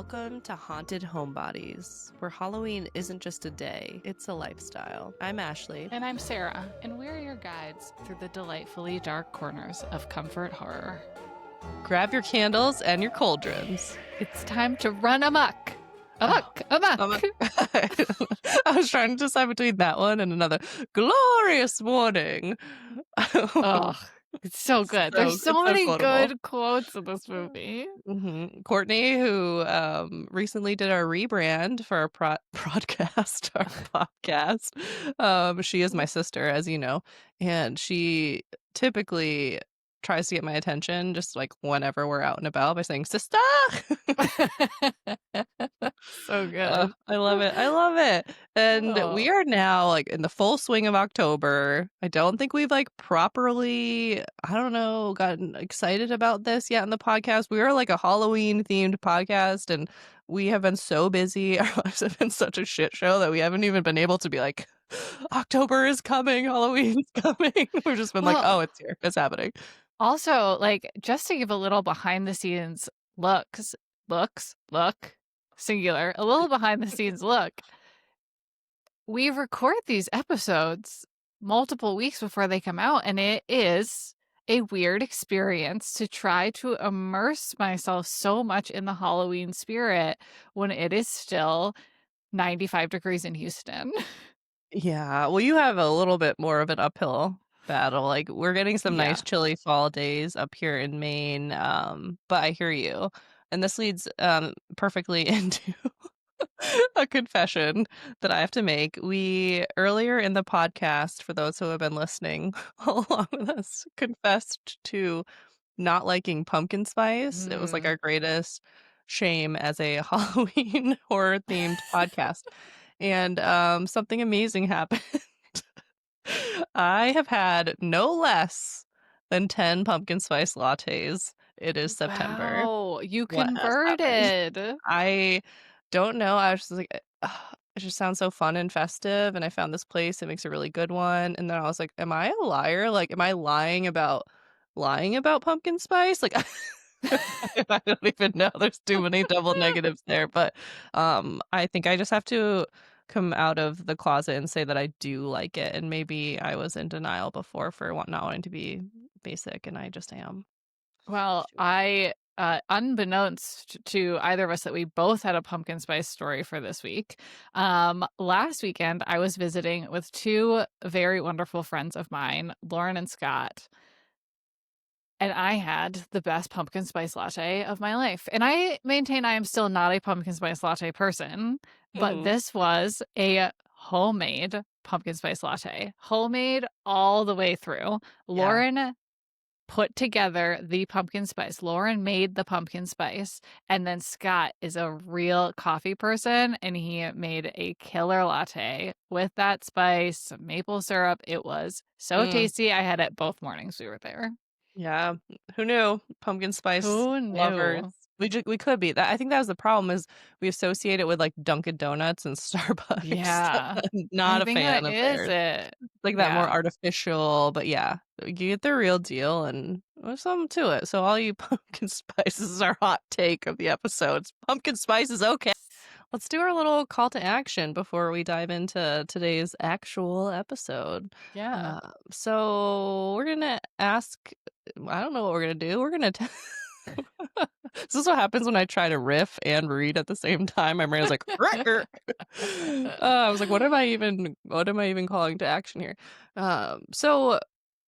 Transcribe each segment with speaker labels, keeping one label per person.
Speaker 1: Welcome to Haunted Homebodies, where Halloween isn't just a day, it's a lifestyle. I'm Ashley.
Speaker 2: And I'm Sarah, and we're your guides through the delightfully dark corners of comfort horror.
Speaker 1: Grab your candles and your cauldrons.
Speaker 2: It's time to run amok. Amok.
Speaker 1: I was trying to decide between that one and another glorious morning.
Speaker 2: Oh, it's so good. There's so many good quotes in this movie.
Speaker 1: Mm-hmm. Courtney, who recently did our rebrand for our podcast, our podcast. She is my sister, as you know, and she typically tries to get my attention just like whenever we're out and about by saying "sister."
Speaker 2: So good.
Speaker 1: I love it. And we are now like in the full swing of October. I don't think we've like properly, I don't know, gotten excited about this yet in the podcast. We are like a Halloween themed podcast, and we have been so busy. Our lives have been such a shit show that we haven't even been able to be like, October is coming, Halloween's coming. We've just been like, oh, it's here, it's happening.
Speaker 2: Also, like, just to give a little behind the scenes look, singular, a little behind the scenes look. We record these episodes multiple weeks before they come out, and it is a weird experience to try to immerse myself so much in the Halloween spirit when it is still 95 degrees in Houston.
Speaker 1: Yeah, well, you have a little bit more of an uphill battle. Like, we're getting some nice chilly fall days up here in Maine, but I hear you. And this leads perfectly into a confession that I have to make. We, earlier in the podcast, for those who have been listening along with us, confessed to not liking pumpkin spice. It was like our greatest shame as a Halloween horror-themed podcast. And something amazing happened. I have had no less than 10 pumpkin spice lattes. It is September.
Speaker 2: Wow, you converted.
Speaker 1: I don't know. I was just like, it just sounds so fun and festive. And I found this place. It makes a really good one. And then I was like, am I a liar? Like, am I lying about pumpkin spice? Like, I don't even know. There's too many double negatives there. But I think I just have to come out of the closet and say that I do like it. And maybe I was in denial before for not wanting to be basic, and I just am.
Speaker 2: Well, I unbeknownst to either of us that we both had a pumpkin spice story for this week. Last weekend, I was visiting with two very wonderful friends of mine, Lauren and Scott. And I had the best pumpkin spice latte of my life. And I maintain I am still not a pumpkin spice latte person, but this was a homemade pumpkin spice latte. Homemade all the way through. Lauren put together the pumpkin spice. Lauren made the pumpkin spice. And then Scott is a real coffee person, and he made a killer latte with that spice, some maple syrup. It was so tasty. I had it both mornings we were there.
Speaker 1: Yeah, who knew? Pumpkin spice lovers. We could be. That I think that was the problem, is we associate it with like Dunkin' Donuts and Starbucks.
Speaker 2: Yeah.
Speaker 1: Not a fan of theirs.
Speaker 2: It.
Speaker 1: Like that more artificial, but yeah, you get the real deal, and there's something to it. So all you pumpkin spices is our hot take of the episodes. Pumpkin spice is okay. Let's do our little call to action before we dive into today's actual episode.
Speaker 2: Yeah.
Speaker 1: So we're gonna ask. I don't know what we're gonna do. We're gonna. This is what happens when I try to riff and read at the same time. My brain is like, I was like, what am I even calling to action here? So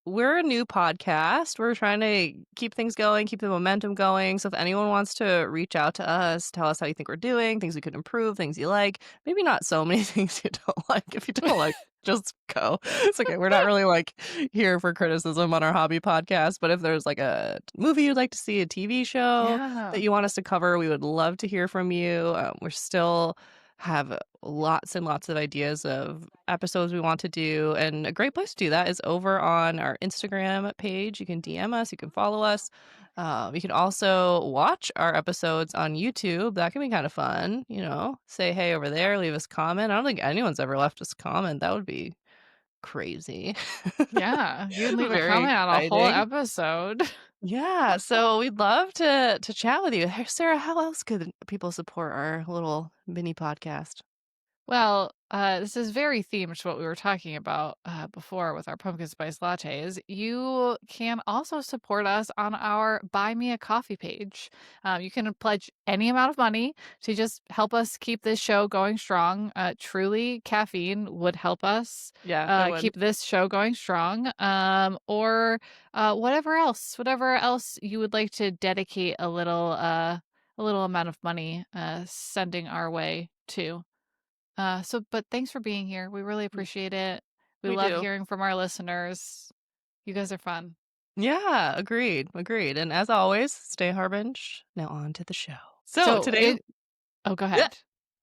Speaker 1: we're a new podcast. We're trying to keep things going, keep the momentum going. So if anyone wants to reach out to us, tell us how you think we're doing, things we could improve, things you like, maybe not so many things you don't like. If you don't like, just go. It's okay. We're not really like here for criticism on our hobby podcast, but if there's like a movie you'd like to see, a TV show that you want us to cover, we would love to hear from you. We're still have lots and lots of ideas of episodes we want to do, and a great place to do that is over on our Instagram page. You can DM us, you can follow us. You can also watch our episodes on YouTube. That can be kind of fun, say hey over there, leave us a comment. I don't think anyone's ever left us a comment. That would be crazy.
Speaker 2: Yeah, you can leave a
Speaker 1: Very
Speaker 2: comment on a whole
Speaker 1: exciting.
Speaker 2: episode.
Speaker 1: Yeah, so we'd love to chat with you. Hey, Sarah, how else could people support our little mini podcast?
Speaker 2: Well, this is very themed to what we were talking about before with our pumpkin spice lattes. You can also support us on our Buy Me a Coffee page. You can pledge any amount of money to just help us keep this show going strong. Truly, caffeine would help us
Speaker 1: Yeah, it would.
Speaker 2: keep this show going strong. Or whatever else you would like to dedicate a little amount of money sending our way too. But thanks for being here. We really appreciate it. We
Speaker 1: We
Speaker 2: love
Speaker 1: do.
Speaker 2: hearing from our listeners. You guys are fun.
Speaker 1: Yeah, agreed, agreed. And as always, stay harbinge. Now on to the show. So
Speaker 2: So
Speaker 1: today,
Speaker 2: it Oh, go
Speaker 1: yeah,
Speaker 2: ahead.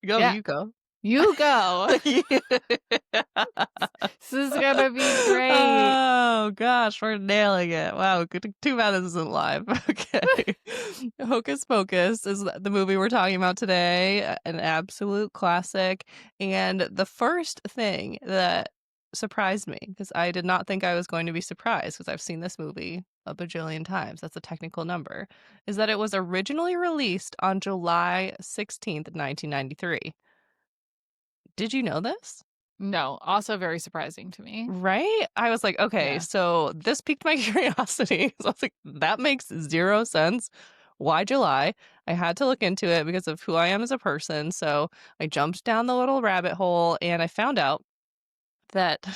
Speaker 1: go,
Speaker 2: Yeah,
Speaker 1: you go.
Speaker 2: you go. This is gonna be great.
Speaker 1: Oh gosh, we're nailing it. Wow, good. Too bad this isn't live. Okay. Hocus Pocus is the movie we're talking about today, an absolute classic. And the first thing that surprised me, because I did not think I was going to be surprised, because I've seen this movie a bajillion times, that's a technical number, is that it was originally released on July 16th, 1993. Did you know this?
Speaker 2: No, also very surprising to me.
Speaker 1: Right? I was like, okay,
Speaker 2: Yeah.
Speaker 1: so this piqued my curiosity. So I was like, that makes zero sense. Why July? I had to look into it because of who I am as a person. So I jumped down the little rabbit hole and I found out that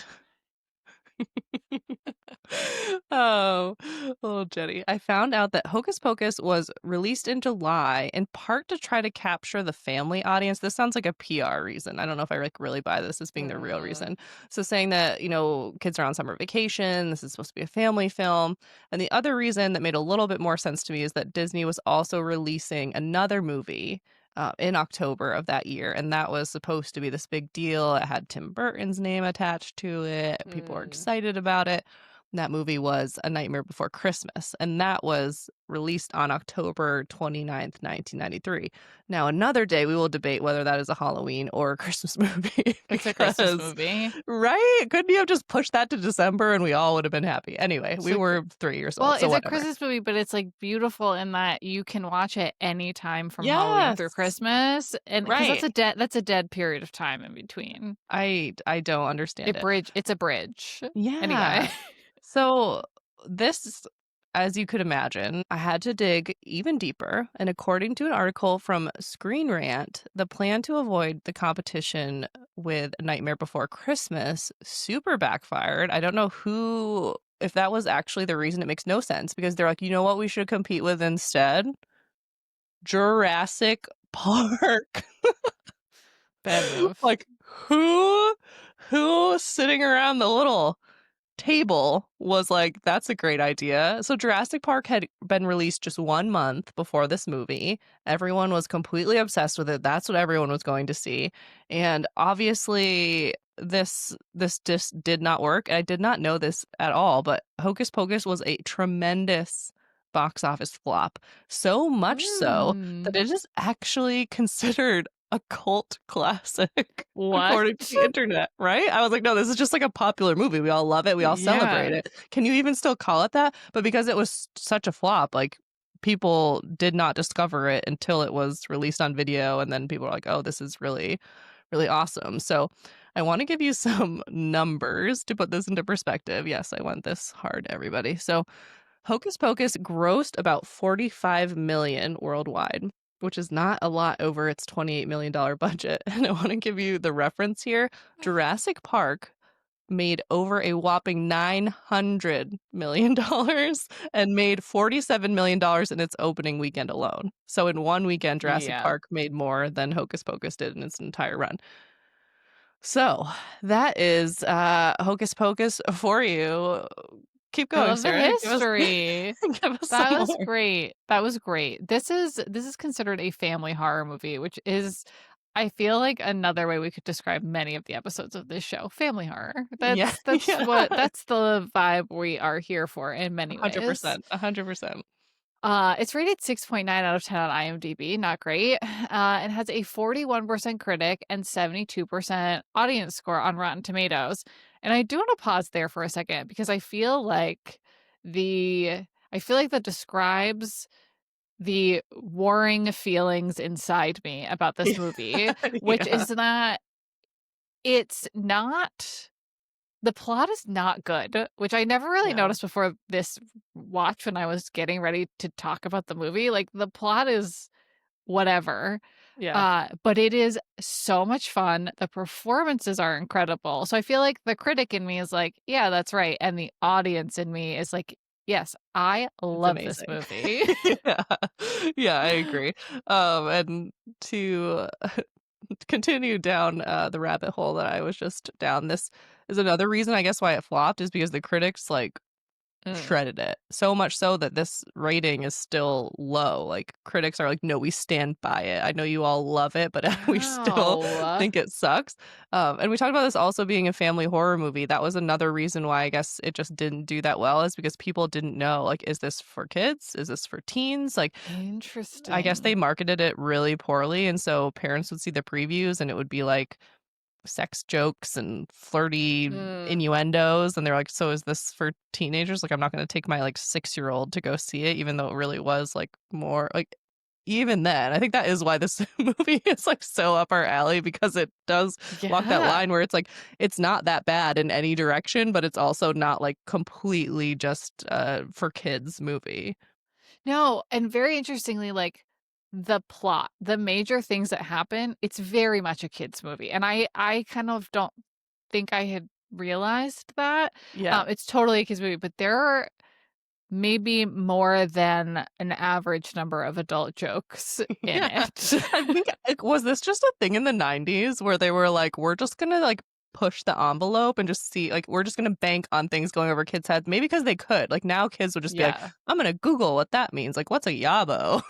Speaker 1: oh, little Jenny. I found out that Hocus Pocus was released in July in part to try to capture the family audience. This sounds like a PR reason. I don't know if I like really buy this as being the real
Speaker 2: Mm.
Speaker 1: reason. So saying that, kids are on summer vacation, this is supposed to be a family film. And the other reason that made a little bit more sense to me is that Disney was also releasing another movie in October of that year. And that was supposed to be this big deal. It had Tim Burton's name attached to it. People were
Speaker 2: Mm.
Speaker 1: excited about it. That movie was A Nightmare Before Christmas, and that was released on October 29th, 1993. Now, another day we will debate whether that is a Halloween or a Christmas movie
Speaker 2: It's a Christmas
Speaker 1: because,
Speaker 2: movie.
Speaker 1: right? Couldn't you have just pushed that to December and we all would have been happy? Anyway,
Speaker 2: It's
Speaker 1: we
Speaker 2: a Chri-
Speaker 1: were 3 years
Speaker 2: well,
Speaker 1: old, so
Speaker 2: it's a
Speaker 1: whatever.
Speaker 2: Christmas movie, but it's like beautiful in that you can watch it any time from Halloween through
Speaker 1: Yes,
Speaker 2: Christmas, and because
Speaker 1: right.
Speaker 2: that's a dead period of time in between.
Speaker 1: I don't understand it.
Speaker 2: It's a bridge. Anyway.
Speaker 1: Yeah. So this, as you could imagine, I had to dig even deeper. And according to an article from Screen Rant, the plan to avoid the competition with Nightmare Before Christmas super backfired. I don't know if that was actually the reason. It makes no sense because they're like, you know what we should compete with instead? Jurassic Park.
Speaker 2: Bad move.
Speaker 1: Like who sitting around the little table was like, that's a great idea. So Jurassic Park had been released just 1 month before this movie. Everyone was completely obsessed with it. That's what everyone was going to see. And obviously this just did not work. I did not know this at all, but Hocus Pocus was a tremendous box office flop. So much so that
Speaker 2: Mm.
Speaker 1: it is actually considered a cult classic
Speaker 2: What?
Speaker 1: according to the internet, right? I was like, no, this is just like a popular movie. We all love it. We all celebrate
Speaker 2: Yeah.
Speaker 1: it. Can you even still call it that? But because it was such a flop, like people did not discover it until it was released on video. And then people were like, oh, this is really, really awesome. So I want to give you some numbers to put this into perspective. Yes, I went this hard, everybody. So Hocus Pocus grossed about 45 million worldwide, which is not a lot over its $28 million budget. And I want to give you the reference here. Jurassic Park made over a whopping $900 million and made $47 million in its opening weekend alone. So in one weekend, Jurassic
Speaker 2: Yeah.
Speaker 1: Park made more than Hocus Pocus did in its entire run. So that is Hocus Pocus for you. Keep
Speaker 2: I
Speaker 1: going,
Speaker 2: love the
Speaker 1: Sarah.
Speaker 2: history.
Speaker 1: Give us some
Speaker 2: That was
Speaker 1: more.
Speaker 2: great. That was great. This is considered a family horror movie, which is I feel like another way we could describe many of the episodes of this show, family horror.
Speaker 1: Yeah, yeah.
Speaker 2: That's the vibe we are here for in many ways.
Speaker 1: 100%, 100%.
Speaker 2: It's rated 6.9 out of 10 on IMDb, not great. It has a 41% critic and 72% audience score on Rotten Tomatoes. And I do wanna pause there for a second because I feel like that describes the warring feelings inside me about this
Speaker 1: Yeah.
Speaker 2: movie, which
Speaker 1: Yeah.
Speaker 2: is that it's not the plot is not good, which I never really
Speaker 1: Yeah.
Speaker 2: noticed before this watch when I was getting ready to talk about the movie. Like, the plot is whatever,
Speaker 1: Yeah.
Speaker 2: but it is so much fun. The performances are incredible. So I feel like the critic in me is like, "Yeah, that's right," and the audience in me is like, "Yes, I
Speaker 1: It's
Speaker 2: love this
Speaker 1: amazing.
Speaker 2: movie."
Speaker 1: Yeah. Yeah, I agree. And to continue down, the rabbit hole that I was just down, this is another reason, I guess, why it flopped is because the critics, like,
Speaker 2: Mm.
Speaker 1: shredded it. So much so that this rating is still low. Like, critics are like, "No, we stand by it. I know you all love it, but we still
Speaker 2: Wow.
Speaker 1: think it sucks." And we talked about this also being a family horror movie. That was another reason why I guess it just didn't do that well is because people didn't know, like, is this for kids? Is this for teens? Like, I guess they
Speaker 2: Interesting.
Speaker 1: marketed it really poorly, and so parents would see the previews, and it would be like sex jokes and flirty
Speaker 2: Mm,
Speaker 1: innuendos, and they're like, "So is this for teenagers?" Like, I'm not gonna take my, like, 6-year-old to go see it, even though it really was, like, more like even then, I think that is why this movie is, like, so up our alley because it does walk that
Speaker 2: yeah.
Speaker 1: line where it's like, it's not that bad in any direction, but it's also not, like, completely just, for kids movie.
Speaker 2: No, and very interestingly, like, the plot, the major things that happen, it's very much a kids' movie, and I kind of don't think I had realized that.
Speaker 1: Yeah.
Speaker 2: It's totally a kids' movie, but there are maybe more than an average number of adult jokes in
Speaker 1: Yeah.
Speaker 2: it.
Speaker 1: I think was this just a thing in the '90s where they were like, "We're just gonna, like, push the envelope and just see like, we're just gonna bank on things going over kids' heads." Maybe because they could. Like, now kids would just be like,
Speaker 2: Yeah.
Speaker 1: "I'm gonna Google what that means." Like, "What's a yabo?"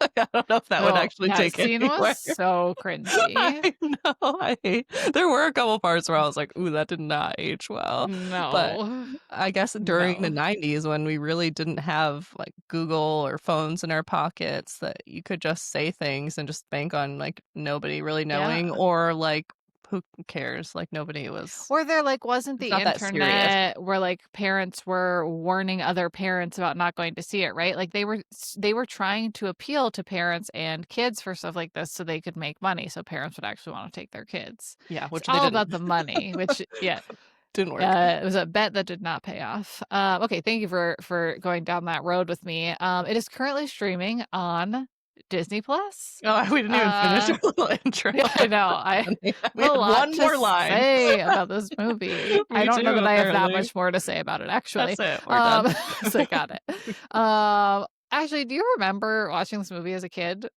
Speaker 1: Like, I don't know if that would
Speaker 2: No,
Speaker 1: actually
Speaker 2: that
Speaker 1: take it
Speaker 2: scene was
Speaker 1: anywhere.
Speaker 2: so cringy.
Speaker 1: I know, I hate there were a couple parts where I was like, "Ooh, that did not age well." But
Speaker 2: No.
Speaker 1: I guess during the
Speaker 2: No.
Speaker 1: '90s when we really didn't have, like, Google or phones in our pockets that you could just say things and just bank on, like, nobody really knowing
Speaker 2: Yeah.
Speaker 1: or, like, who cares? Like, nobody was
Speaker 2: Or there, like, wasn't
Speaker 1: it's
Speaker 2: the
Speaker 1: not that serious.
Speaker 2: internet where, like, parents were warning other parents about not going to see it, right? Like, they were trying to appeal to parents and kids for stuff like this so they could make money, so parents would actually wanna take their kids.
Speaker 1: Yeah,
Speaker 2: It's
Speaker 1: which they
Speaker 2: all
Speaker 1: didn't.
Speaker 2: about the money, which yeah,
Speaker 1: Didn't work.
Speaker 2: it was a bet that did not pay off. Okay, thank you for going down that road with me. It is currently streaming on Disney Plus.
Speaker 1: Oh, we didn't even finish
Speaker 2: Uh
Speaker 1: our little intro.
Speaker 2: yeah, I know.
Speaker 1: That's
Speaker 2: I
Speaker 1: funny. We
Speaker 2: have a
Speaker 1: had
Speaker 2: lot
Speaker 1: one
Speaker 2: to
Speaker 1: more line.
Speaker 2: say about this movie. I
Speaker 1: Me
Speaker 2: don't know
Speaker 1: too,
Speaker 2: that I have that
Speaker 1: apparently.
Speaker 2: much more to say about it, actually.
Speaker 1: That's it, we're done.
Speaker 2: So got it. Actually, do you remember watching this movie as a kid?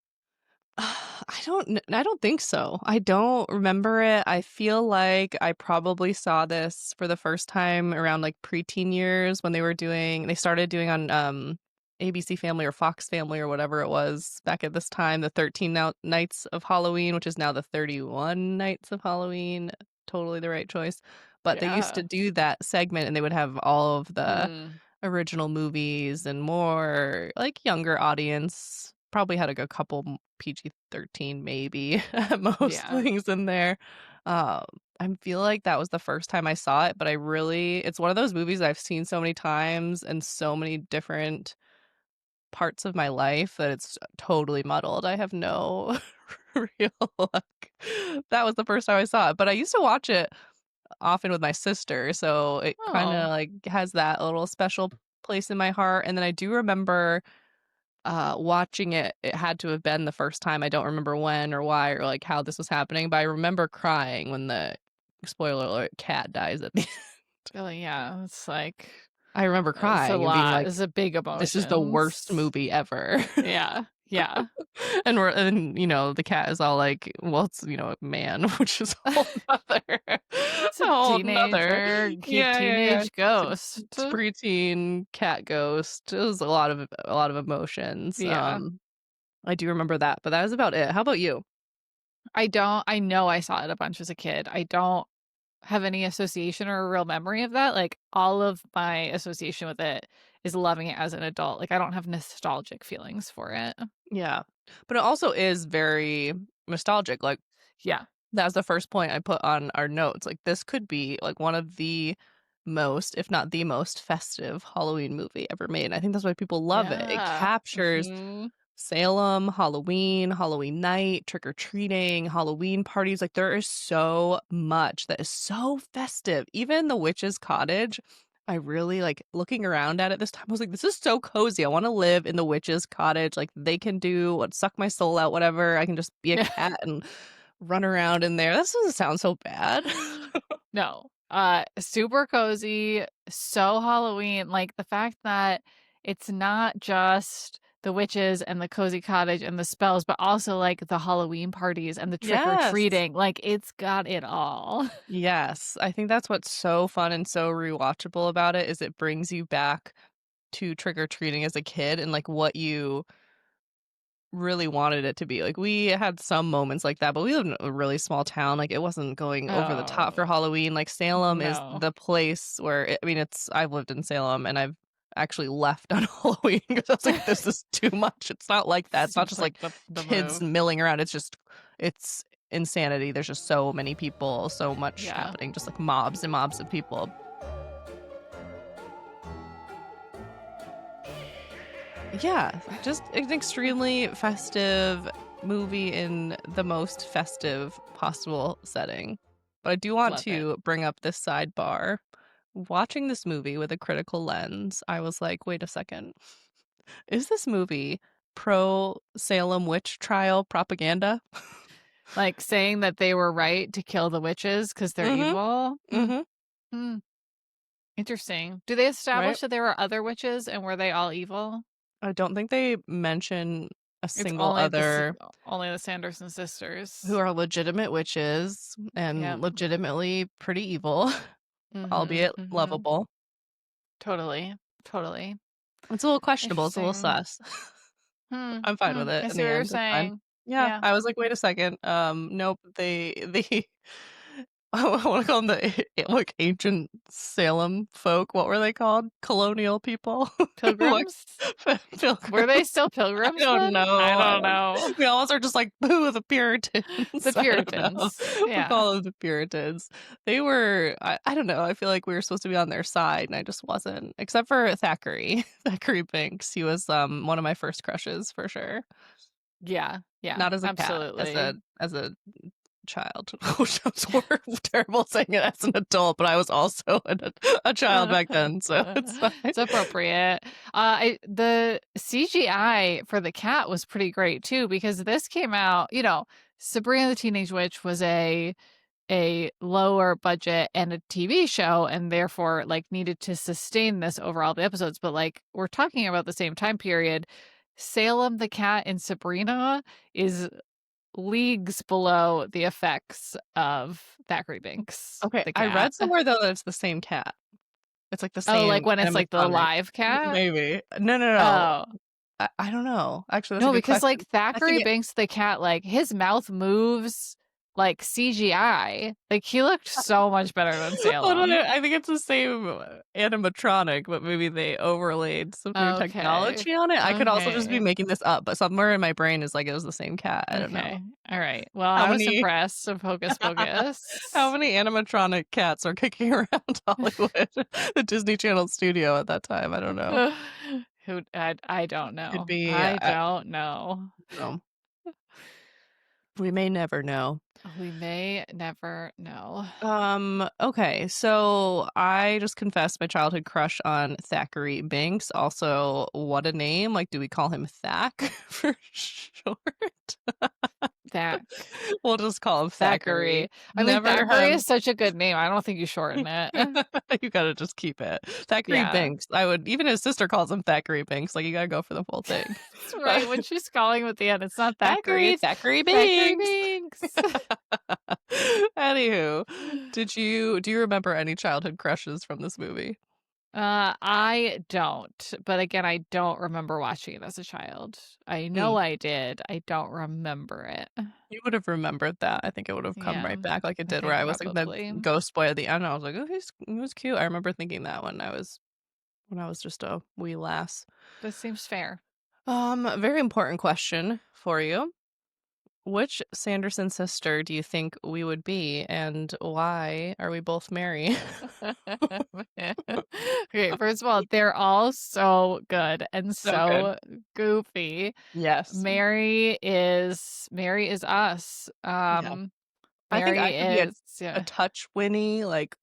Speaker 1: I don't think so. I don't remember it. I feel like I probably saw this for the first time around, like, preteen years when they started doing on, ABC Family or Fox Family or whatever it was back at this time, the 13 Now Nights of Halloween, which is now the 31 Nights of Halloween. Totally the right choice. But they used to
Speaker 2: Yeah.
Speaker 1: do that segment, and they would have all of the
Speaker 2: Mm,
Speaker 1: original movies and more, like, younger audience, probably had, like, a couple PG-13 maybe at most
Speaker 2: yeah.
Speaker 1: things in there. Um, I feel like that was the first time I saw it, but I really it's one of those movies I've seen so many times and so many different parts of my life that it's totally muddled. I have no real luck. That was the first time I saw it, but I used to watch it often with my sister, so it kinda,
Speaker 2: Oh,
Speaker 1: like, has that little special place in my heart, and then I do remember, watching it. It had to have been the first time, I don't remember when or why or, like, how this was happening, but I remember crying when the spoiler alert, cat dies at the
Speaker 2: really, yeah. It's like
Speaker 1: I remember
Speaker 2: it's a
Speaker 1: crying and being
Speaker 2: lot.
Speaker 1: like,
Speaker 2: It's a big
Speaker 1: "This is the worst
Speaker 2: emotions.
Speaker 1: movie ever."
Speaker 2: Yeah. Yeah.
Speaker 1: And, the cat is all like, well, it's, a man, which is a whole nother a
Speaker 2: It's a
Speaker 1: whole nother yeah, yeah, yeah.
Speaker 2: teenage ghost.
Speaker 1: It's preteen cat ghost. It was a lot of emotions.
Speaker 2: Yeah.
Speaker 1: I do remember that, but that was about it. How about you?
Speaker 2: I know I saw it a bunch as a kid. I don't have any association or a real memory of that. Like, all of my association with it is loving it as an adult. Like, I don't have nostalgic feelings for it.
Speaker 1: Yeah. But it also is very nostalgic, like,
Speaker 2: Yeah.
Speaker 1: That was the first point I put on our notes. Like, this could be like one of the most, if not the most festive Halloween movie ever made. And I think that's why people love it. It
Speaker 2: Yeah.
Speaker 1: captures Salem, Halloween, Halloween night, trick-or-treating, Halloween parties. Like, there is so much that is so festive. Even the witch's cottage, I really like looking around at it this time. I was like, this is so cozy. I want to live in the witch's cottage. Like, they can do what, suck my soul out, whatever. I can just be a cat and run around in there. This doesn't sound so bad.
Speaker 2: No. Super cozy, so Halloween. Like the fact that it's not just the witches and the cozy cottage and the spells, but also like the Halloween parties and the trick or
Speaker 1: Yes.
Speaker 2: treating. Like it's got it all.
Speaker 1: Yes. I think that's what's so fun and so rewatchable about it is it brings you back to trick-or-treating as a kid and like what you really wanted it to be. Like, we had some moments like that, but we live in a really small town. Like, it wasn't going over the top for
Speaker 2: Oh,
Speaker 1: Halloween. Like, Salem is
Speaker 2: no.
Speaker 1: the place where I mean, I've lived in Salem and I've actually left on Halloween because I was like, this is too much. It's not like that. It's not
Speaker 2: Seems
Speaker 1: just
Speaker 2: like
Speaker 1: like
Speaker 2: the
Speaker 1: kids
Speaker 2: move.
Speaker 1: milling around. It's insanity. There's just so many people, so much
Speaker 2: Yeah.
Speaker 1: happening, just like mobs and mobs of people. Yeah, just an extremely festive movie in the most festive possible setting. But I do want
Speaker 2: Love it.
Speaker 1: to bring up this sidebar. Watching this movie with a critical lens, I was like, wait a second. Is this movie pro Salem witch trial propaganda?
Speaker 2: Like saying that they were right to kill the witches because they're
Speaker 1: Mm-hmm.
Speaker 2: evil.
Speaker 1: Mm-hmm.
Speaker 2: Hmm. Interesting. Do they
Speaker 1: Right?
Speaker 2: establish that there were other witches and were they all evil?
Speaker 1: I don't think they mention a
Speaker 2: It's
Speaker 1: single other
Speaker 2: only the Sanderson
Speaker 1: who
Speaker 2: sisters.
Speaker 1: are legitimate witches and
Speaker 2: Yep.
Speaker 1: legitimately pretty evil,
Speaker 2: Mhm.
Speaker 1: albeit
Speaker 2: Mhm.
Speaker 1: lovable.
Speaker 2: Totally. Totally.
Speaker 1: It's a little questionable, it's a little
Speaker 2: Interesting.
Speaker 1: sus.
Speaker 2: Hmm.
Speaker 1: I'm fine
Speaker 2: Hmm.
Speaker 1: with it
Speaker 2: I
Speaker 1: in
Speaker 2: see
Speaker 1: the
Speaker 2: what you're
Speaker 1: end, it's fine.
Speaker 2: saying.
Speaker 1: Yeah,
Speaker 2: Yeah.
Speaker 1: I was like, "Wait a second, nope, they I wanna call them the like, ancient Salem folk, what were they called? Colonial people? Like,
Speaker 2: Pilgrims? Were
Speaker 1: pilgrims?
Speaker 2: they still
Speaker 1: I
Speaker 2: pilgrims
Speaker 1: don't
Speaker 2: then? I
Speaker 1: know, I
Speaker 2: don't
Speaker 1: don't
Speaker 2: know.
Speaker 1: we almost are just like, "Boo, the Puritans."
Speaker 2: The
Speaker 1: I don't know.
Speaker 2: Puritans.
Speaker 1: We'll
Speaker 2: Yeah.
Speaker 1: call them the Puritans. They were I don't know, I feel like we were supposed to be on their side, and I just wasn't, except for Thackeray. Thackeray Binks, he was, one of my first crushes for sure.
Speaker 2: Yeah. Yeah.
Speaker 1: Not as a cat,
Speaker 2: Absolutely.
Speaker 1: as a child, which sounds terrible saying it as an adult, but I was also a child back then, so it's fine.
Speaker 2: It's appropriate. The CGI for the cat was pretty great too because this came out, Sabrina the Teenage Witch was a lower budget and a TV show and therefore like needed to sustain this over all the episodes, but like we're talking about the same time period. Salem the cat in Sabrina is leagues below the effects of Thackeray Binks
Speaker 1: Okay,
Speaker 2: the
Speaker 1: I
Speaker 2: cat.
Speaker 1: read somewhere though that it's the same cat. It's like the
Speaker 2: Oh, like
Speaker 1: same
Speaker 2: when it's like the
Speaker 1: animatronic.
Speaker 2: live cat?
Speaker 1: Maybe. No, no, no.
Speaker 2: Oh.
Speaker 1: I don't know. Actually, that's a
Speaker 2: No,
Speaker 1: good
Speaker 2: because like
Speaker 1: question. I think
Speaker 2: Thackeray
Speaker 1: it
Speaker 2: Binks the cat, like his mouth moves like CGI. Like he looked so much better than
Speaker 1: Hold on,
Speaker 2: Salem.
Speaker 1: I think it's the same animatronic, but maybe they overlaid some new
Speaker 2: Okay.
Speaker 1: technology on it. I could also just be
Speaker 2: Okay.
Speaker 1: making this up, but somewhere in my brain is like it was the same cat. I don't know.
Speaker 2: Okay. All right. Well,
Speaker 1: How
Speaker 2: I was
Speaker 1: many
Speaker 2: impressed of Hocus
Speaker 1: how
Speaker 2: Pocus.
Speaker 1: many animatronic cats are kicking around Hollywood? The Disney Channel studio at that time. I don't know.
Speaker 2: I don't
Speaker 1: Could
Speaker 2: know.
Speaker 1: be
Speaker 2: I don't know.
Speaker 1: no. We may never know.
Speaker 2: We may never know.
Speaker 1: Okay, so I just confessed my childhood crush on Thackeray Binks. Also, what a name. Like, do we call him Thack for short?
Speaker 2: Thack.
Speaker 1: We'll just call him Thackeray.
Speaker 2: Thackeray. I mean,
Speaker 1: Never
Speaker 2: Thackeray
Speaker 1: have
Speaker 2: is such a good name. I don't think you shorten it.
Speaker 1: you gotta just keep it. Thackeray
Speaker 2: Yeah.
Speaker 1: Binks. I would even his sister calls him Thackeray Binks. Like you gotta go for the full thing.
Speaker 2: That's right. When she's calling him at the end, it's not Thackeray,
Speaker 1: Thackeray,
Speaker 2: it's
Speaker 1: Thackeray
Speaker 2: Thackeray
Speaker 1: Binks.
Speaker 2: Binks.
Speaker 1: Anywho, do you remember any childhood crushes from this movie?
Speaker 2: I don't. But again, I don't remember watching it as a child. I
Speaker 1: Hmm.
Speaker 2: know I did. I don't remember it.
Speaker 1: You would have remembered that. I think it would have come
Speaker 2: Yeah,
Speaker 1: right back like it
Speaker 2: I
Speaker 1: did where
Speaker 2: think
Speaker 1: I was like the
Speaker 2: probably.
Speaker 1: ghost boy at the end. I was like, oh, he was cute. I remember thinking that when I was just a wee lass.
Speaker 2: This seems fair.
Speaker 1: A very important question for you. Which Sanderson sister do you think we would be, and why are we both Mary?
Speaker 2: Okay, first of all, they're all so good and
Speaker 1: So good.
Speaker 2: so goofy.
Speaker 1: Yes.
Speaker 2: Mary is us.
Speaker 1: Yeah. I think I
Speaker 2: Mary
Speaker 1: could be
Speaker 2: is
Speaker 1: a
Speaker 2: yeah.
Speaker 1: touch Winnie, like,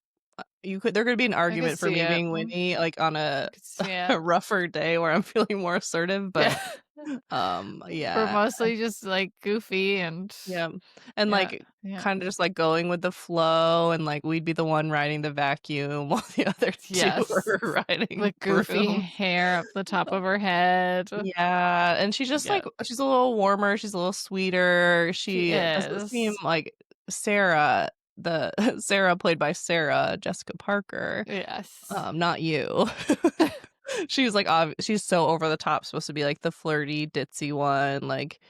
Speaker 1: you could there could be an
Speaker 2: I could
Speaker 1: argument for
Speaker 2: see
Speaker 1: me
Speaker 2: it.
Speaker 1: being Winnie, like, on
Speaker 2: I
Speaker 1: a
Speaker 2: could see it.
Speaker 1: a rougher day where I'm feeling more assertive,
Speaker 2: Yeah.
Speaker 1: but,
Speaker 2: We're
Speaker 1: yeah.
Speaker 2: mostly just like goofy and
Speaker 1: Yeah, and,
Speaker 2: yeah,
Speaker 1: like,
Speaker 2: yeah.
Speaker 1: kinda just, like, going with the flow, and, like, we'd be the one riding the vacuum while the other 2
Speaker 2: Yes.
Speaker 1: are riding
Speaker 2: The goofy
Speaker 1: brooms.
Speaker 2: hair up the top of her head.
Speaker 1: Yeah, and she's just,
Speaker 2: Yeah,
Speaker 1: like she's a little warmer, she's a little sweeter,
Speaker 2: she
Speaker 1: she doesn't seem
Speaker 2: is.
Speaker 1: like Sarah, the Sarah played by Sarah Jessica Parker,
Speaker 2: Yes.
Speaker 1: not you. She's, like, she's so over the top, supposed to be, like, the flirty, ditzy one, like,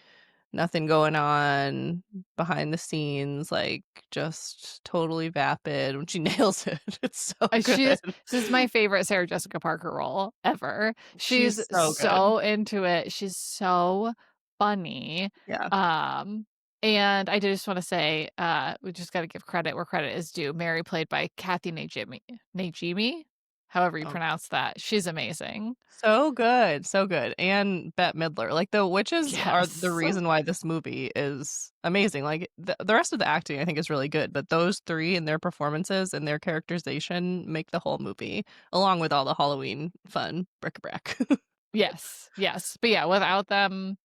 Speaker 1: nothing going on behind the scenes, like, just totally vapid when she nails it. It's so good.
Speaker 2: She's This is my favorite Sarah Jessica Parker role ever. She's
Speaker 1: She's so good.
Speaker 2: so into it. She's so funny.
Speaker 1: Yeah.
Speaker 2: Um, and I just want to say, we just got to give credit where credit is due. Mary, played by Kathy Najimy, however you
Speaker 1: Oh,
Speaker 2: pronounce that. She's amazing.
Speaker 1: so good, so good, and Bette Midler, like, the witches are the
Speaker 2: Yes.
Speaker 1: reason why this movie is amazing, like, the rest of the acting I think is really good, but those 3 and their performances and their characterization make the whole movie, along with all the Halloween fun bric-a-brac.
Speaker 2: Yes. Yes. But yeah, without them,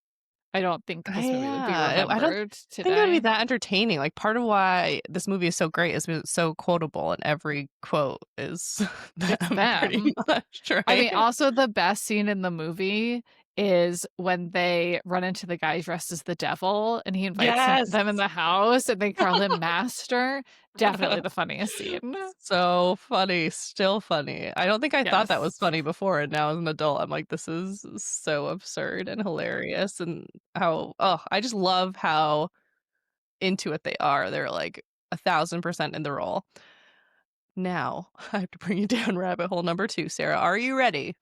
Speaker 2: I don't think this movie would be
Speaker 1: Yeah, I don't
Speaker 2: remembered
Speaker 1: think it would be
Speaker 2: today.
Speaker 1: that entertaining, like, part of why this movie is so great is because it's so quotable, and every quote is
Speaker 2: It's
Speaker 1: them pretty
Speaker 2: them.
Speaker 1: much,
Speaker 2: I mean,
Speaker 1: right?
Speaker 2: also the best scene in the movie is when they run into the guy dressed as the devil and he invites
Speaker 1: Yes!
Speaker 2: them in the house and they call him master. Definitely the funniest scene.
Speaker 1: So funny, still funny. I don't think I thought that was
Speaker 2: Yes.
Speaker 1: funny before, and now as an adult, I'm like, "This is so absurd and hilarious," and how I just love how into it they are. They're, like, 1,000% in the role. Now, I have to bring you down rabbit hole number 2, Sarah. Are you ready?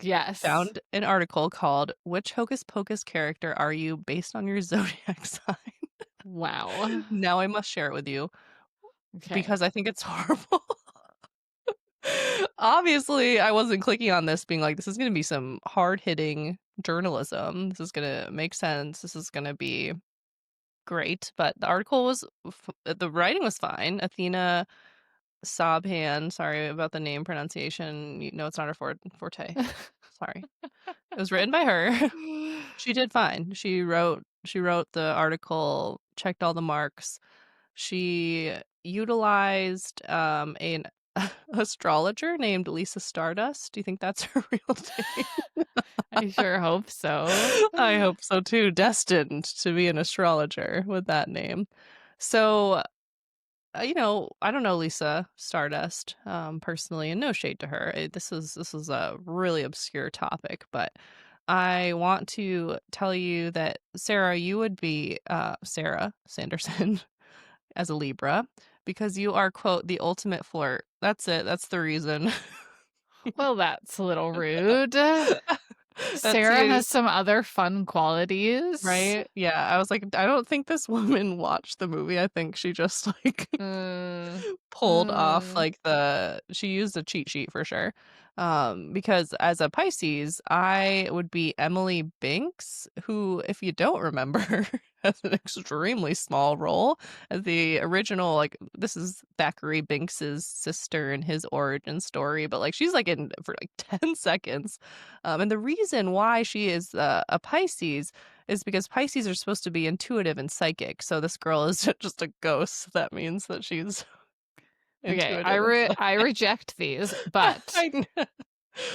Speaker 2: Yes.
Speaker 1: Found an article called "Which Hocus Pocus character are you based on your zodiac sign?"
Speaker 2: Wow.
Speaker 1: Now I must share it with you
Speaker 2: Okay.
Speaker 1: because I think it's horrible. Obviously, I wasn't clicking on this being like, "This is gonna be some hard-hitting journalism. This is gonna make sense. This is gonna be great," but the article was the writing was fine. Athena Sobhan, sorry about the name pronunciation, you know it's not her forte. Sorry. It was written by her. She did fine. She wrote the article, checked all the marks. She utilized, an astrologer named Lisa Stardust. Do you think that's her real name?
Speaker 2: I sure hope so.
Speaker 1: I hope so too, destined to be an astrologer with that name. So, I don't know Lisa Stardust, personally, and no shade to her. This is a really obscure topic, but I want to tell you that Sarah, you would be Sarah Sanderson as a Libra because you are quote the ultimate flirt. That's it. That's the reason.
Speaker 2: Well, that's a little rude.
Speaker 1: That's
Speaker 2: Sarah
Speaker 1: you.
Speaker 2: has some other fun qualities.
Speaker 1: Right? Yeah, I was like, I don't think this woman watched the movie. I think she just, like,
Speaker 2: Mm,
Speaker 1: pulled off,
Speaker 2: mm.
Speaker 1: like, she used a cheat sheet for sure. Because as a Pisces, I would be Emily Binks, who, if you don't remember, has an extremely small role as the original, like, this is Thackeray Binks's sister and his origin story, but, like, she's, like, in for, like, 10 seconds. And the reason why she is, a Pisces is because Pisces are supposed to be intuitive and psychic, so this girl is just a ghost. That means that she's
Speaker 2: Okay,
Speaker 1: intuitive and
Speaker 2: I
Speaker 1: psychic.
Speaker 2: reject these, but
Speaker 1: I kn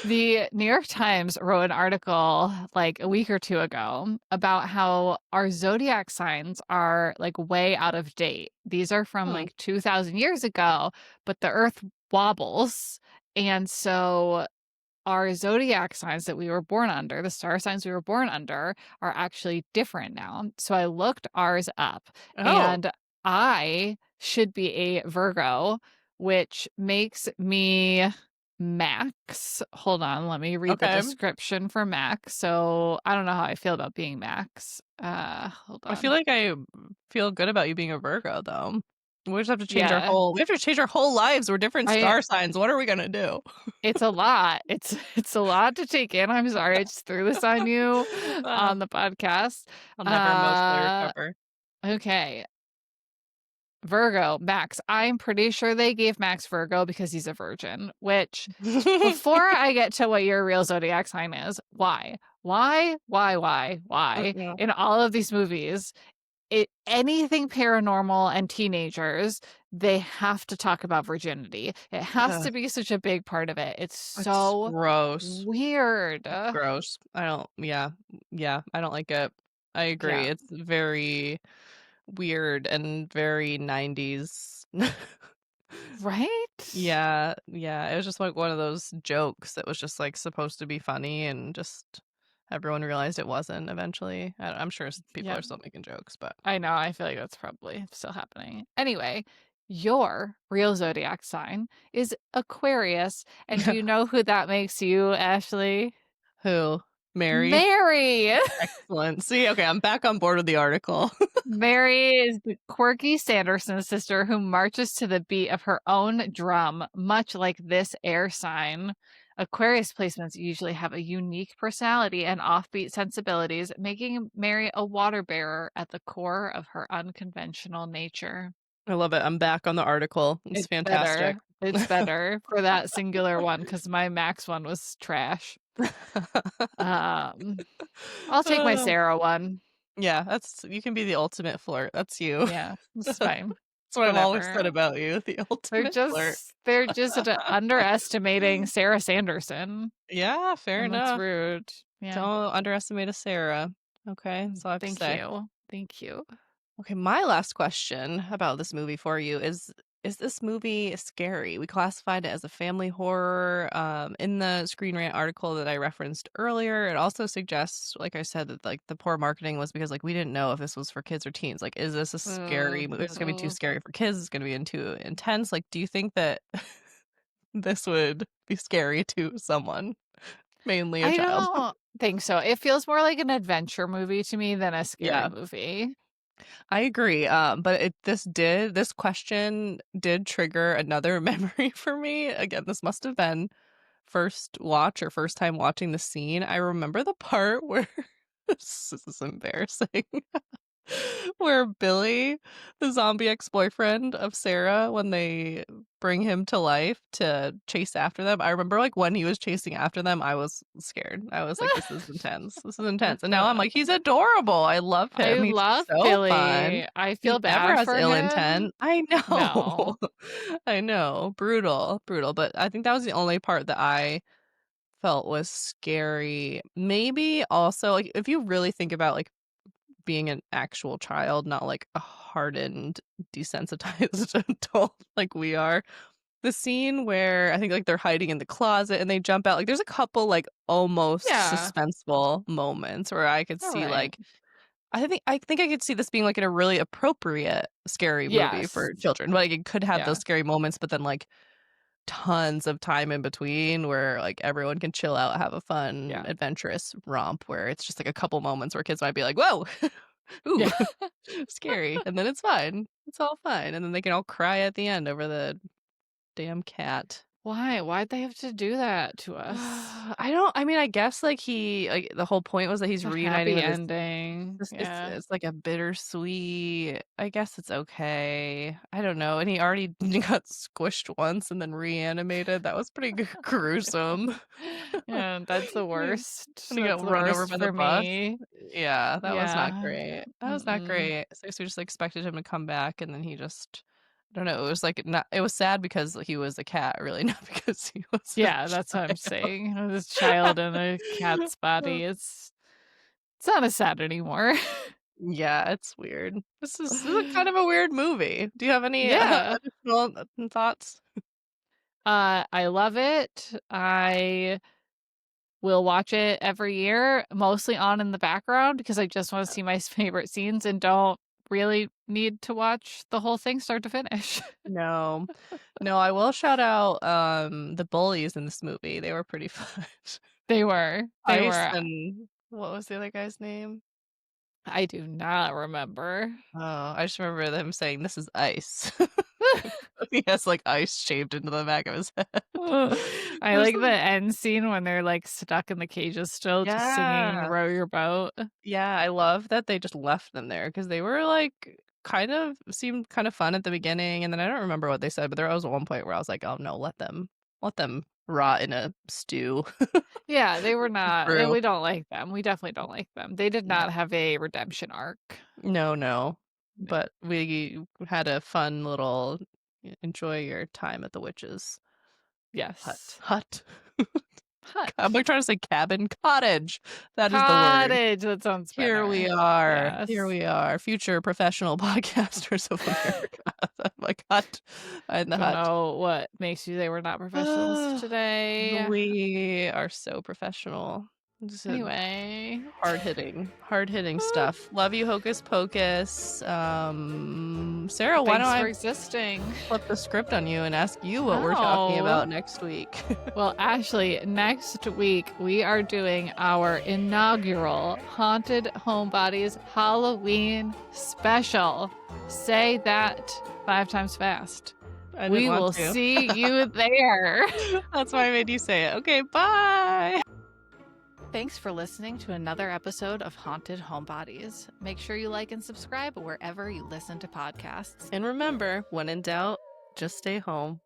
Speaker 2: the New York Times wrote an article like a week or two ago about how our zodiac signs are like way out of date. These are from
Speaker 1: Hmm.
Speaker 2: like 2000 years ago, but the earth wobbles. And so our zodiac signs that we were born under, the star signs we were born under, are actually different now. So I looked ours up
Speaker 1: Oh,
Speaker 2: and I should be a Virgo, which makes me Max. Hold on, let me read the
Speaker 1: Okay.
Speaker 2: description for Max. So I don't know how I feel about being Max. Hold
Speaker 1: I feel
Speaker 2: on.
Speaker 1: like I feel good about you being a Virgo, though. We just have to change
Speaker 2: Yeah.
Speaker 1: we have to change our whole lives. We're different
Speaker 2: I
Speaker 1: star signs. What are we gonna do?
Speaker 2: It's a lot. It's a lot to take in. I'm sorry I just threw this on you
Speaker 1: Uh,
Speaker 2: on the podcast.
Speaker 1: I'll never emotionally
Speaker 2: Uh,
Speaker 1: recover.
Speaker 2: okay. Virgo, Max. I'm pretty sure they gave Max Virgo because he's a virgin, which before I get to what your real zodiac sign is, why? Why?
Speaker 1: Mm-mm.
Speaker 2: In all of these movies, anything paranormal and teenagers, they have to talk about virginity. It has
Speaker 1: Ugh,
Speaker 2: to be such a big part of it. It's
Speaker 1: it's
Speaker 2: so
Speaker 1: gross.
Speaker 2: weird.
Speaker 1: It's gross. I don't yeah, I don't like it. I agree.
Speaker 2: Yeah,
Speaker 1: It's very weird and very 90s.
Speaker 2: right?
Speaker 1: Yeah, yeah, it was just, like, one of those jokes that was just, like, supposed to be funny and just everyone realized it wasn't eventually. I'm sure people
Speaker 2: Yeah,
Speaker 1: are still making jokes, but
Speaker 2: I know. I feel like that's probably still happening. Anyway, your real zodiac sign is Aquarius. And do you know who that makes you, Ashley?
Speaker 1: who? Mary?
Speaker 2: Mary.
Speaker 1: Excellent. See, okay, I'm back on board with the article.
Speaker 2: Mary is the quirky Sanderson sister who marches to the beat of her own drum, much like this air sign. Aquarius placements usually have a unique personality and offbeat sensibilities, making Mary a water bearer at the core of her unconventional nature.
Speaker 1: I love it. I'm back on the article. It's
Speaker 2: It's
Speaker 1: fantastic.
Speaker 2: better. It's better for that singular one because my Max one was trash. Um, I'll take my
Speaker 1: Uh,
Speaker 2: Sarah one.
Speaker 1: yeah, that's you can be the ultimate flirt. That's you.
Speaker 2: Yeah, it's fine.
Speaker 1: That's what I've always said
Speaker 2: Whatever.
Speaker 1: about you, the ultimate flirt.
Speaker 2: They're just underestimating Sarah Sanderson,
Speaker 1: Yeah, fair
Speaker 2: and that's
Speaker 1: enough.
Speaker 2: rude. Yeah.
Speaker 1: Don't underestimate a Sarah. Okay, that's all I have to
Speaker 2: Thank
Speaker 1: say.
Speaker 2: you. Thank you.
Speaker 1: Okay, my last question about this movie for you is this movie scary? We classified it as a family horror. In the Screen Rant article that I referenced earlier, it also suggests, like I said, that like the poor marketing was because like we didn't know if this was for kids or teens. Like, is this a scary movie? Is this gonna be too
Speaker 2: Oh.
Speaker 1: scary for kids? Is it gonna be too intense? Like, do you think that this would be scary to someone, mainly a
Speaker 2: I
Speaker 1: child?
Speaker 2: don't think so. It feels more like an adventure movie to me than a scary
Speaker 1: Yeah.
Speaker 2: movie.
Speaker 1: I agree, but this question did trigger another memory for me. Again, this must have been first watch or first time watching the scene. I remember the part where this is embarrassing. Where Billy, the zombie ex-boyfriend of Sarah, when they bring him to life to chase after them, I remember, like, when he was chasing after them, I was scared. I was like, "This is intense. This is intense." And now I'm like, "He's adorable. I love
Speaker 2: I
Speaker 1: him. He's
Speaker 2: love
Speaker 1: so fun.
Speaker 2: Billy. I
Speaker 1: He
Speaker 2: feel
Speaker 1: never
Speaker 2: bad
Speaker 1: has
Speaker 2: for
Speaker 1: ill
Speaker 2: him.
Speaker 1: intent." I know.
Speaker 2: No.
Speaker 1: I know. Brutal, brutal, but I think that was the only part that I felt was scary. Maybe also, like, if you really think about, like, being an actual child, not like a hardened, desensitized adult like we are. The scene where I think like they're hiding in the closet and they jump out, like there's a couple like almost
Speaker 2: Yeah.
Speaker 1: suspenseful moments where I could
Speaker 2: All
Speaker 1: see
Speaker 2: right.
Speaker 1: like I think I could see this being like in a really appropriate scary movie
Speaker 2: Yes.
Speaker 1: for children. Like it could have those
Speaker 2: Yeah.
Speaker 1: scary moments, but then like tons of time in between where like everyone can chill out, have a fun,
Speaker 2: Yeah.
Speaker 1: adventurous romp where it's just like a couple moments where kids might be like, "Whoa, ooh,
Speaker 2: Yeah.
Speaker 1: scary," and then it's fine. It's all fine, and then they can all cry at the end over the damn cat.
Speaker 2: Why? Why'd they have to do that to us?
Speaker 1: I mean, I guess, like, the whole point was that he's
Speaker 2: It's a
Speaker 1: reuniting
Speaker 2: happy
Speaker 1: with his
Speaker 2: ending. Yeah.
Speaker 1: it's like a bittersweet I guess it's okay. I don't know, and he already got squished once and then reanimated. That was pretty gruesome.
Speaker 2: Yeah, that's the
Speaker 1: Yeah.
Speaker 2: worst.
Speaker 1: When he
Speaker 2: That's
Speaker 1: got
Speaker 2: the
Speaker 1: run over
Speaker 2: worst
Speaker 1: by the
Speaker 2: for
Speaker 1: bus.
Speaker 2: me.
Speaker 1: Yeah, that was not
Speaker 2: Yeah.
Speaker 1: great. That was not
Speaker 2: Mm-mm.
Speaker 1: great. So we just expected him to come back, and then he just I don't know, it was, like, not it was sad because he was a cat, really, not because he was a
Speaker 2: Yeah, that's what I'm saying. This child in a cat's body.
Speaker 1: child.
Speaker 2: It's not as sad anymore.
Speaker 1: Yeah, it's weird. This is a kind of a weird movie. Do you have any,
Speaker 2: Yeah.
Speaker 1: additional, thoughts?
Speaker 2: I love it. I will watch it every year, mostly on in the background because I just want to see my favorite scenes and don't really need to watch the whole thing start to finish.
Speaker 1: No. No, I will shout out, the bullies in this movie. They were pretty fun.
Speaker 2: They were. They
Speaker 1: Ice
Speaker 2: were.
Speaker 1: and what was the other guy's name?
Speaker 2: I do not remember.
Speaker 1: Oh, I just remember them saying, "This is ice." He has, like, ice shaved into the back of his head.
Speaker 2: I
Speaker 1: There's
Speaker 2: like the
Speaker 1: some
Speaker 2: end scene when they're, like, stuck in the cages still just singing
Speaker 1: Yeah.
Speaker 2: "Row Your Boat."
Speaker 1: Yeah, I love that they just left them there because they were, like, kind of seemed kind of fun at the beginning, and then I don't remember what they said, but there was one point where I was like, "Oh, no, let them rot in a stew."
Speaker 2: Yeah, they were not
Speaker 1: True.
Speaker 2: we don't like them. We definitely don't like them. They did
Speaker 1: No.
Speaker 2: not have a redemption arc.
Speaker 1: No, no.
Speaker 2: No.
Speaker 1: But we had a fun little enjoy your time at the witch's
Speaker 2: Yes.
Speaker 1: hut. I'm
Speaker 2: Hut.
Speaker 1: like trying to say cabin, cottage. That is the word.
Speaker 2: Cottage, that sounds
Speaker 1: Here we
Speaker 2: better.
Speaker 1: are. Here
Speaker 2: Yes.
Speaker 1: we are, future professional podcasters of America. Like hut in the
Speaker 2: Don't
Speaker 1: hut.
Speaker 2: know what makes you say we're not professionals today.
Speaker 1: We are so professional. Just
Speaker 2: Anyway.
Speaker 1: hard-hitting stuff. Love you, Hocus Pocus. Sarah, why don't
Speaker 2: Thanks
Speaker 1: I
Speaker 2: for existing.
Speaker 1: flip the script on you and ask you what we're talking
Speaker 2: Oh.
Speaker 1: about next week?
Speaker 2: Well, Ashley, next week we are doing our inaugural Haunted Homebodies Halloween special. Say that 5 times fast.
Speaker 1: I didn't
Speaker 2: We
Speaker 1: want
Speaker 2: will
Speaker 1: to.
Speaker 2: see you there.
Speaker 1: That's why I made you say it. Okay, bye.
Speaker 2: Thanks for listening to another episode of Haunted Homebodies. Make sure you like and subscribe wherever you listen to podcasts.
Speaker 1: And remember, when in doubt, just stay home.